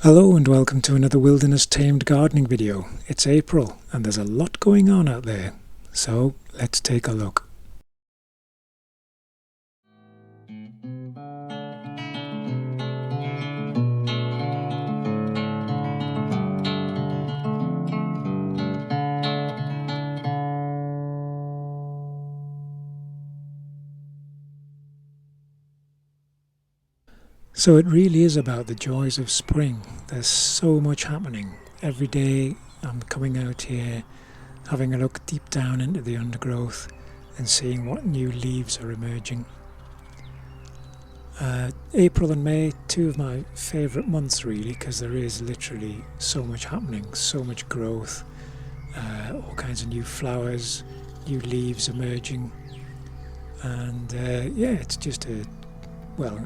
Hello and welcome to another wilderness tamed gardening video. It's April and there's a lot going on out there, so let's take a look. So it really is about the joys of spring. There's so much happening. Every day I'm coming out here, having a look deep down into the undergrowth and seeing what new leaves are emerging. April and May, two of my favourite months really, because there is literally so much happening, so much growth, all kinds of new flowers, new leaves emerging, and it's just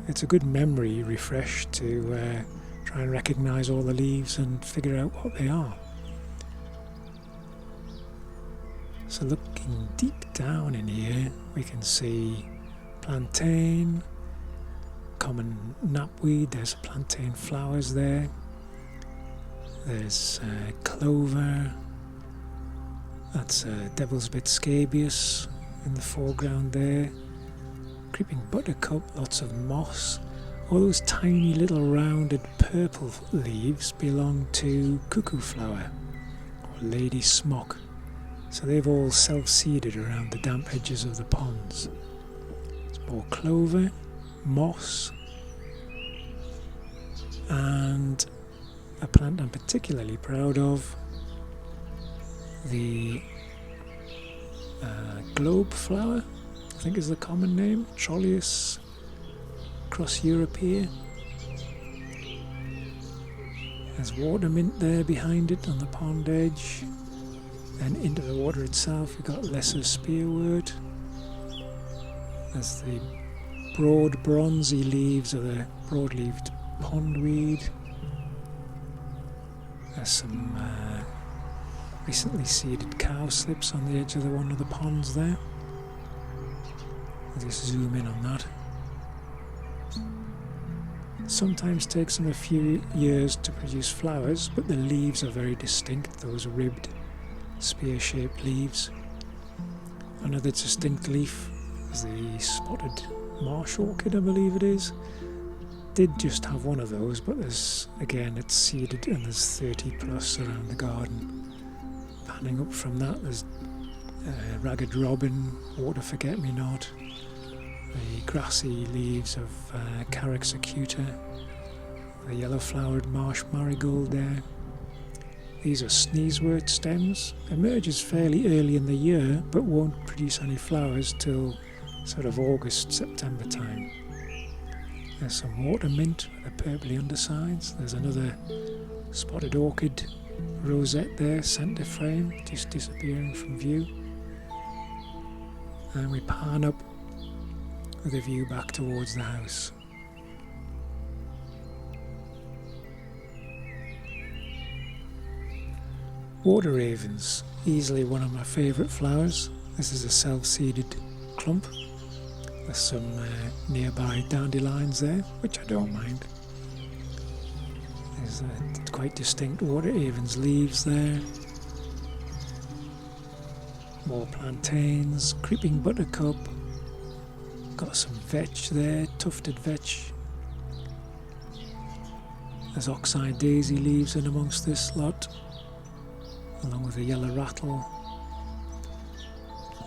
it's a good memory refresh to try and recognise all the leaves and figure out what they are. So looking deep down in here, we can see plantain, common knapweed, there's plantain flowers there, there's clover, that's devil's bit scabious in the foreground there, creeping buttercup, lots of moss. All those tiny little rounded purple leaves belong to cuckoo flower or lady smock, so they've all self-seeded around the damp edges of the ponds. There's more clover, moss, and a plant I'm particularly proud of, the globe flower, I think is the common name, Trollius cross-europea. There's water mint there behind it on the pond edge. Then into the water itself we've got lesser spearwort. There's the broad bronzy leaves of the broad-leaved pondweed. There's some recently seeded cowslips on the edge of one of the ponds there. I'll just zoom in on that. Sometimes takes them a few years to produce flowers, but the leaves are very distinct, those ribbed, spear-shaped leaves. Another distinct leaf is the spotted marsh orchid, I believe it is. Did just have one of those, but there's, again, it's seeded and there's 30 plus around the garden. Panning up from that, there's ragged robin, water forget-me-not, the grassy leaves of Carex acuta, the yellow-flowered marsh marigold there. These are sneezewort stems. Emerges fairly early in the year, but won't produce any flowers till sort of August, September time. There's some water mint with the purpley undersides. There's another spotted orchid rosette there, centre frame, just disappearing from view. And we pan up with a view back towards the house. Water ravens, easily one of my favourite flowers. This is a self-seeded clump. There's some nearby dandelions there, which I don't mind. There's quite distinct water ravens leaves there. More plantains, creeping buttercup. Got some vetch there, tufted vetch. There's oxeye daisy leaves in amongst this lot, along with a yellow rattle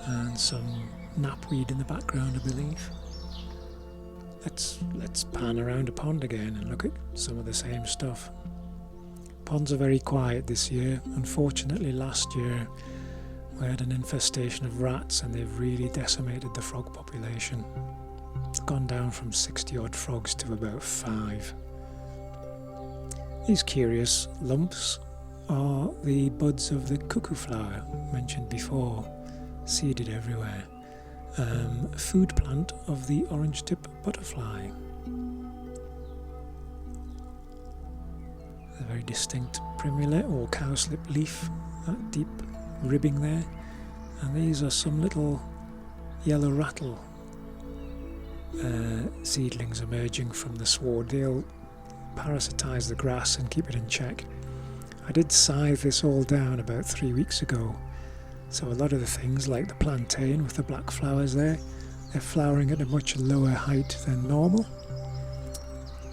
and some knapweed in the background, I believe. Let's pan around a pond again and look at some of the same stuff. Ponds are very quiet this year. Unfortunately, last year we had an infestation of rats and they've really decimated the frog population. It's gone down from 60 odd frogs to about 5. These curious lumps are the buds of the cuckoo flower mentioned before, seeded everywhere. Food plant of the orange tip butterfly. A very distinct primula or cowslip leaf, that deep ribbing there. And these are some little yellow rattle seedlings emerging from the sward. They'll parasitise the grass and keep it in check. I did scythe this all down about 3 weeks ago, so a lot of the things like the plantain with the black flowers there, they're flowering at a much lower height than normal.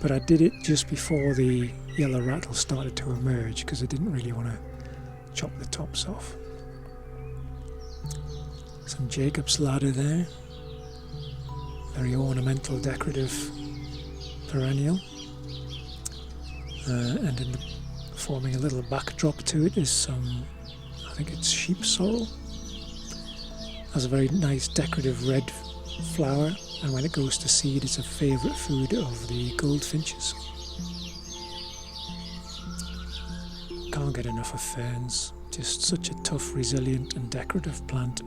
But I did it just before the yellow rattle started to emerge because I didn't really want to chop the tops off. Some Jacob's ladder there, very ornamental, decorative perennial, and forming a little backdrop to it is some, I think it's sheep sorrel. Has a very nice decorative red flower, and when it goes to seed it's a favourite food of the goldfinches. Can't get enough of ferns, just such a tough, resilient and decorative plant.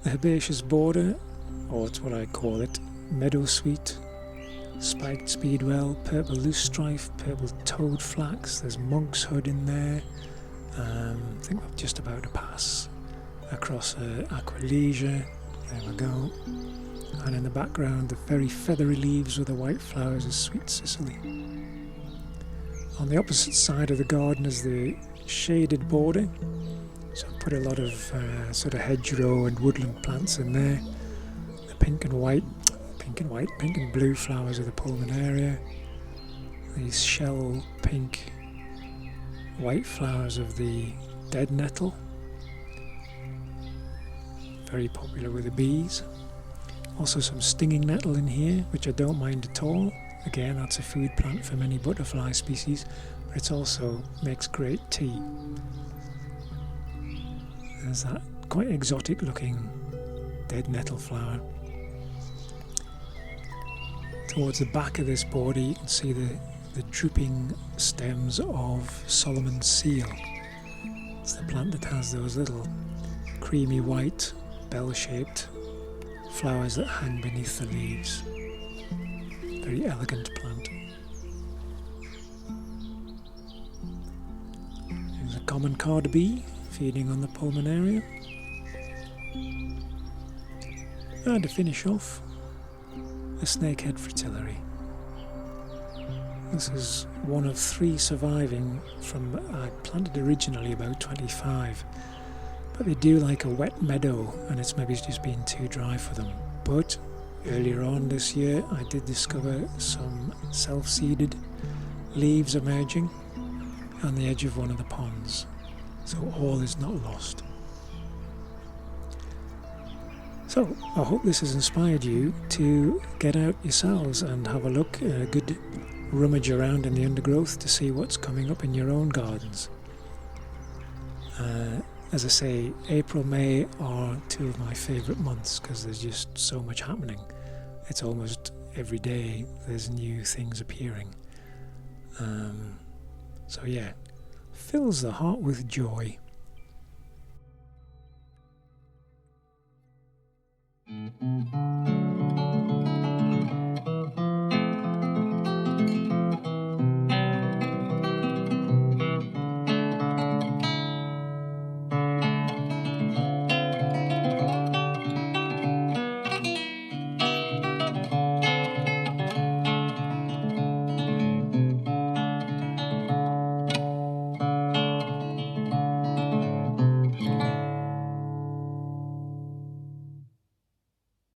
The herbaceous border, or it's what I call it, meadow sweet, spiked speedwell, purple loosestrife, purple toad flax, there's monk's hood in there. I think we're just about to pass across Aquilegia, there we go. And in the background the very feathery leaves with the white flowers is Sweet Sicily. On the opposite side of the garden is the shaded border, so I put a lot of sort of hedgerow and woodland plants in there. The pink and blue flowers of the pulmonaria, these shell pink white flowers of the dead nettle, very popular with the bees. Also some stinging nettle in here, which I don't mind at all. Again, that's a food plant for many butterfly species, but it also makes great tea. There's that quite exotic looking dead nettle flower. Towards the back of this border you can see the drooping stems of Solomon's seal. It's the plant that has those little creamy white bell-shaped flowers that hang beneath the leaves. Very elegant plant. There's a common card bee feeding on the pulmonaria. And to finish off, a snakehead fritillary. This is one of 3 surviving from, I planted originally about 25, but they do like a wet meadow and it's maybe just been too dry for them. But earlier on this year I did discover some self-seeded leaves emerging on the edge of one of the ponds, so all is not lost. So I hope this has inspired you to get out yourselves and have a look, a good rummage around in the undergrowth to see what's coming up in your own gardens. As I say, April, May are 2 of my favourite months because there's just so much happening. It's almost every day there's new things appearing. So yeah, fills the heart with joy.